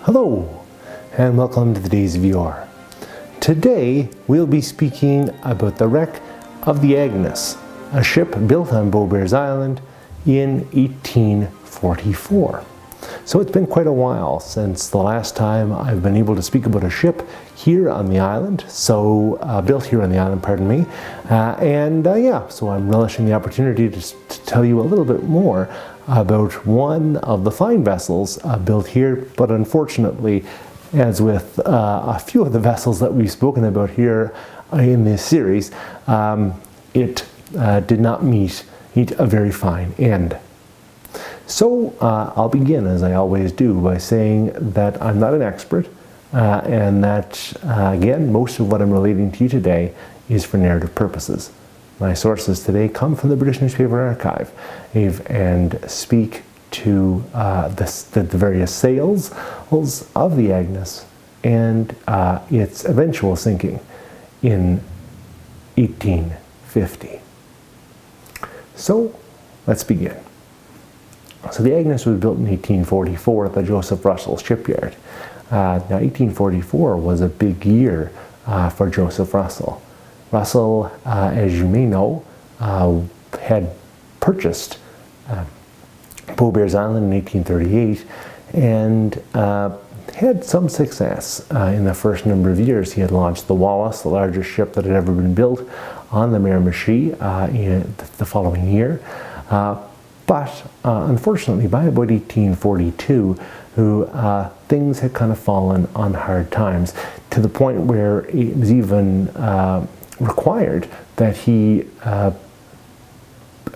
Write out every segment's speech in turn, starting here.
Hello, and welcome to today's Yore. Today, we'll be speaking about the wreck of the Agnes, a ship built on Beaubears Island in 1844. So it's been quite a while since the last time I've been able to speak about a ship here on the island, built here on the island, pardon me. So I'm relishing the opportunity to tell you a little bit more about one of the fine vessels built here, but unfortunately, as with a few of the vessels that we've spoken about here in this series, it did not meet a very fine end. So I'll begin, as I always do, by saying that I'm not an expert, and that, again, most of what I'm relating to you today is for narrative purposes. My sources today come from the British Newspaper Archive and speak to the various sails of the Agnes and its eventual sinking in 1850. So let's begin. So the Agnes was built in 1844 at the Joseph Russell shipyard. Now 1844 was a big year for Joseph Russell. Russell, as you may know, had purchased Beaubears Island in 1838 and had some success in the first number of years. He had launched the Wallace, the largest ship that had ever been built, on the Miramichi in the following year. But unfortunately, by about 1842, things had kind of fallen on hard times, to the point where it was even required that he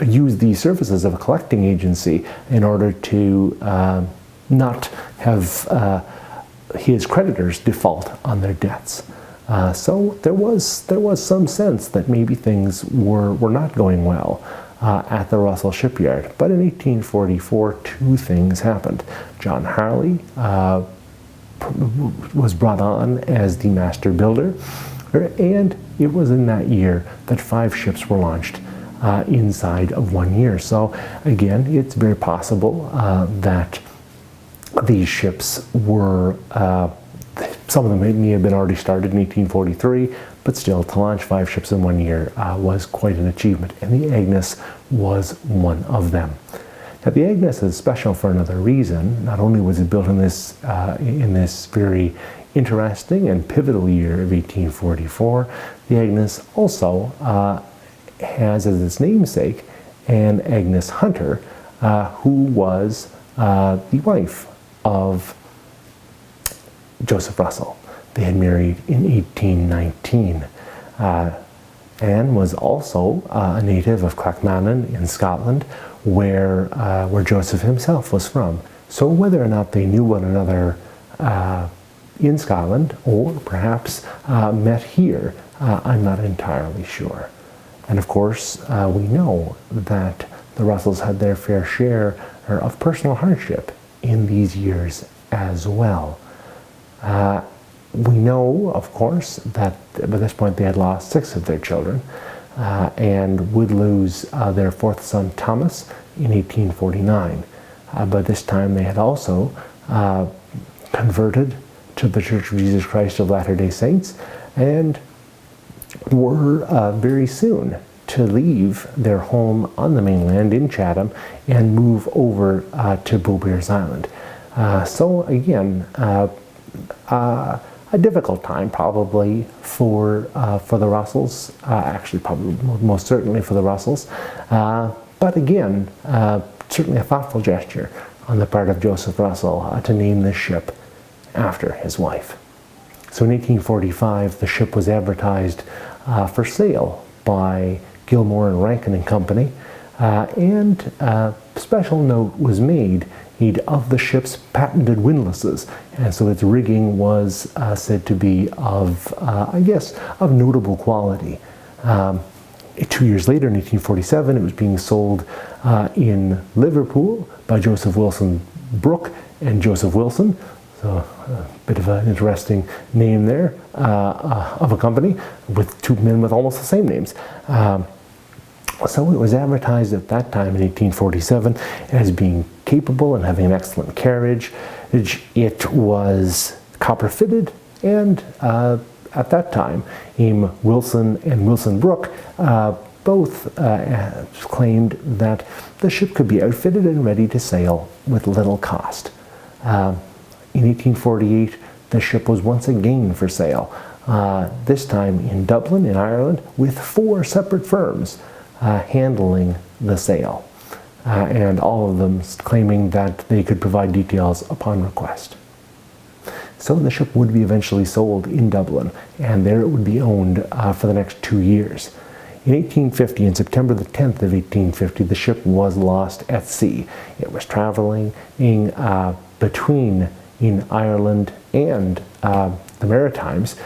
use the services of a collecting agency in order to not have his creditors default on their debts. So there was some sense that maybe things were not going well at the Russell shipyard. But in 1844, two things happened. John Harley was brought on as the master builder, and it was in that year that 5 ships were launched inside of 1 year. So again, it's very possible that these ships were, some of them may have been already started in 1843, but still, to launch 5 ships in 1 year was quite an achievement, and the Agnes was one of them. Now, the Agnes is special for another reason. Not only was it built in this very interesting and pivotal year of 1844, the Agnes also has as its namesake Ann Agnes Hunter, who was the wife of Joseph Russell. They had married in 1819. Anne was also a native of Clackmannan in Scotland, where Joseph himself was from. So whether or not they knew one another in Scotland, or perhaps met here, I'm not entirely sure. And of course, we know that the Russells had their fair share of personal hardship in these years as well. We know, of course, that by this point they had lost 6 of their children and would lose their 4th son, Thomas, in 1849. By this time they had also converted to the Church of Jesus Christ of Latter-day Saints and were very soon to leave their home on the mainland in Chatham and move over to Beaubears Island. So again, a difficult time probably for the Russells, actually probably most certainly for the Russells, but again, certainly a thoughtful gesture on the part of Joseph Russell to name this ship after his wife. So in 1845, the ship was advertised for sale by Gilmore and Rankin and Company, and a special note was made of the ship's patented windlasses, and so its rigging was said to be of, I guess, of notable quality. 2 years later, in 1847, it was being sold in Liverpool by Joseph Wilson Brooke and Joseph Wilson. So a bit of an interesting name there of a company with two men with almost the same names. So it was advertised at that time in 1847 as being capable and having an excellent carriage. It was copper fitted, and at that time, Wilson and Wilson Brooke both claimed that the ship could be outfitted and ready to sail with little cost. In 1848, the ship was once again for sale, this time in Dublin, in Ireland, with 4 separate firms handling the sale, and all of them claiming that they could provide details upon request. So the ship would be eventually sold in Dublin, and there it would be owned for the next 2 years. In 1850, in September the 10th of 1850, the ship was lost at sea. It was traveling between in Ireland and the Maritimes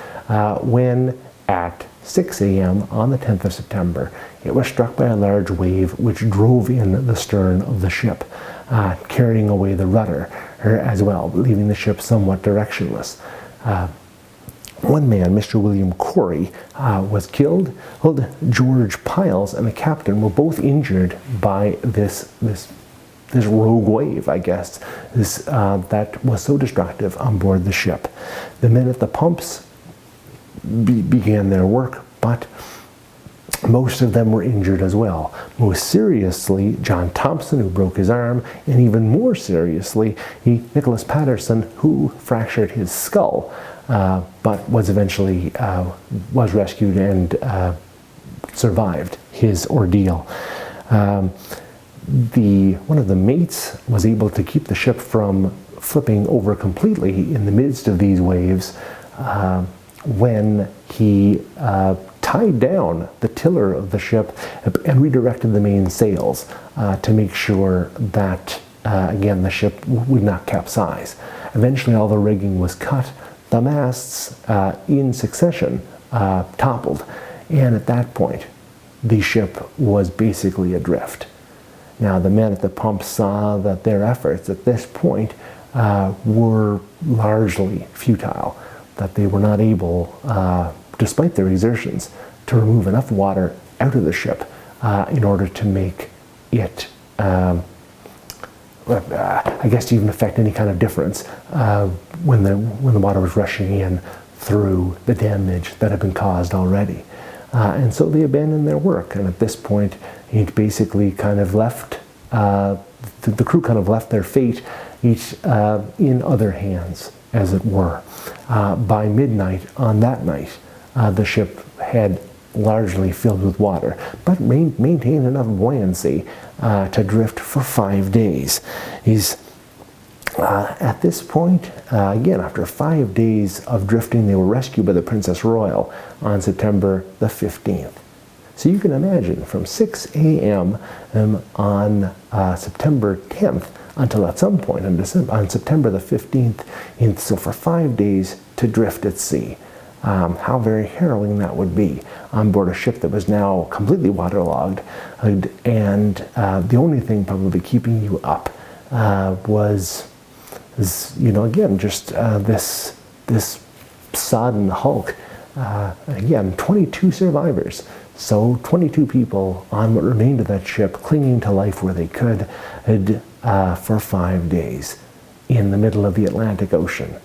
when at 6 a.m. on the 10th of September, it was struck by a large wave which drove in the stern of the ship, carrying away the rudder as well, leaving the ship somewhat directionless. One man, Mr. William Corey, was killed. George Piles and the captain were both injured by this rogue wave, I guess, that was so destructive on board the ship. The men at the pumps began their work, but most of them were injured as well. Most seriously, John Thompson, who broke his arm, and even more seriously, Nicholas Patterson, who fractured his skull, but was eventually was rescued and survived his ordeal. One of the mates was able to keep the ship from flipping over completely in the midst of these waves when he tied down the tiller of the ship and redirected the main sails to make sure that, again, the ship would not capsize. Eventually, all the rigging was cut. The masts, in succession, toppled, and at that point, the ship was basically adrift. Now, the men at the pump saw that their efforts at this point were largely futile, that they were not able, despite their exertions, to remove enough water out of the ship in order to make it, I guess, to even affect any kind of difference when the water was rushing in through the damage that had been caused already. And so they abandoned their work, and at this point, it basically kind of left, the crew kind of left their fate each in other hands, as it were. By midnight on that night, the ship had largely filled with water, but maintained enough buoyancy to drift for 5 days. At this point, again, after 5 days of drifting, they were rescued by the Princess Royal on September the 15th. So you can imagine, from 6 a.m. On September 10th until at some point on September the 15th, so for 5 days to drift at sea. How very harrowing that would be on board a ship that was now completely waterlogged, and the only thing probably keeping you up was again, just this sodden hulk. Again, 22 survivors. So 22 people on what remained of that ship, clinging to life where they could, for 5 days in the middle of the Atlantic Ocean.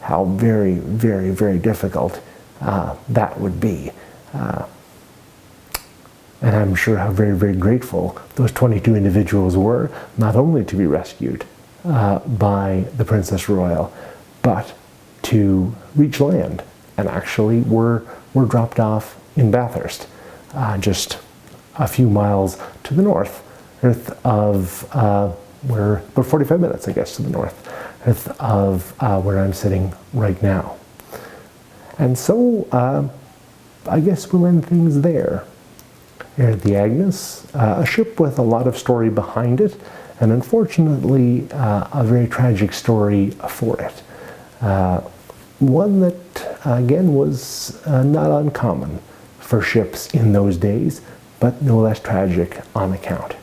How very, very, very difficult that would be. And I'm sure how very, very grateful those 22 individuals were, not only to be rescued by the Princess Royal, but to reach land, and actually were dropped off in Bathurst, just a few miles to the north of where, about 45 minutes, I guess, to the north of where I'm sitting right now. And so I guess we'll end things there. The Agnes, a ship with a lot of story behind it, and unfortunately a very tragic story for it. One that, again, was not uncommon for ships in those days but no less tragic on account.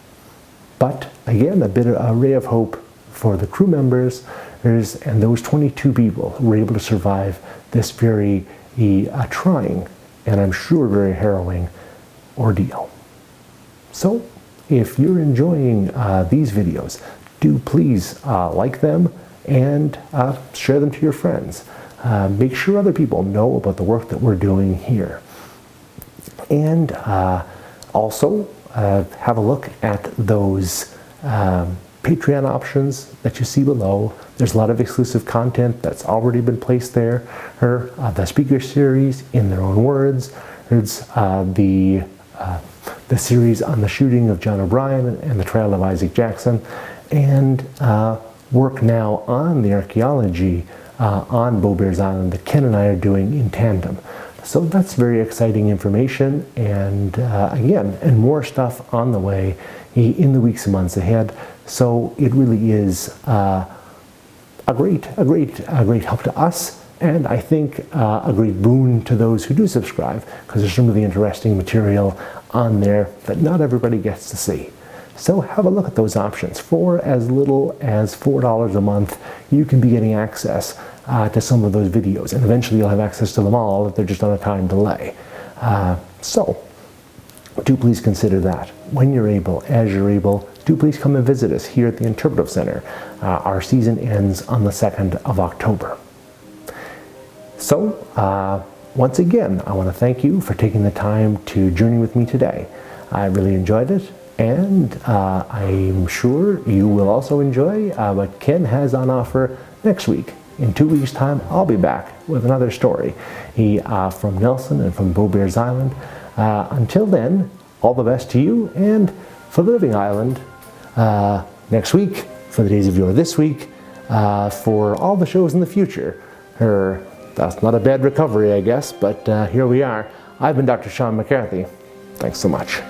But again, a bit of a ray of hope for the crew members and those 22 people who were able to survive this very trying and I'm sure very harrowing ordeal. So if you're enjoying these videos, do please like them and share them to your friends. Make sure other people know about the work that we're doing here. And also have a look at those Patreon options that you see below. There's a lot of exclusive content that's already been placed there. The speaker series, In Their Own Words. There's the series on the shooting of John O'Brien and the trial of Isaac Jackson, and work now on the archaeology on Beaubears Island that Ken and I are doing in tandem. So that's very exciting information, and again, and more stuff on the way in the weeks and months ahead. So it really is a great help to us, and I think a great boon to those who do subscribe, because there's some really interesting material on there that not everybody gets to see. So have a look at those options. For as little as $4 a month, you can be getting access to some of those videos, and eventually you'll have access to them all if they're just on a time delay. So do please consider that. When you're able, as you're able, do please come and visit us here at the Interpretive Center. Our season ends on the 2nd of October. So once again, I want to thank you for taking the time to journey with me today. I really enjoyed it, and I'm sure you will also enjoy what Ken has on offer next week. In 2 weeks' time, I'll be back with another story from Nelson and from Beaubears Island. Until then, all the best to you, and for the Living Island next week, for the Days of Yore this week, for all the shows in the future. That's not a bad recovery, I guess, but here we are. I've been Dr. Sean McCarthy. Thanks so much.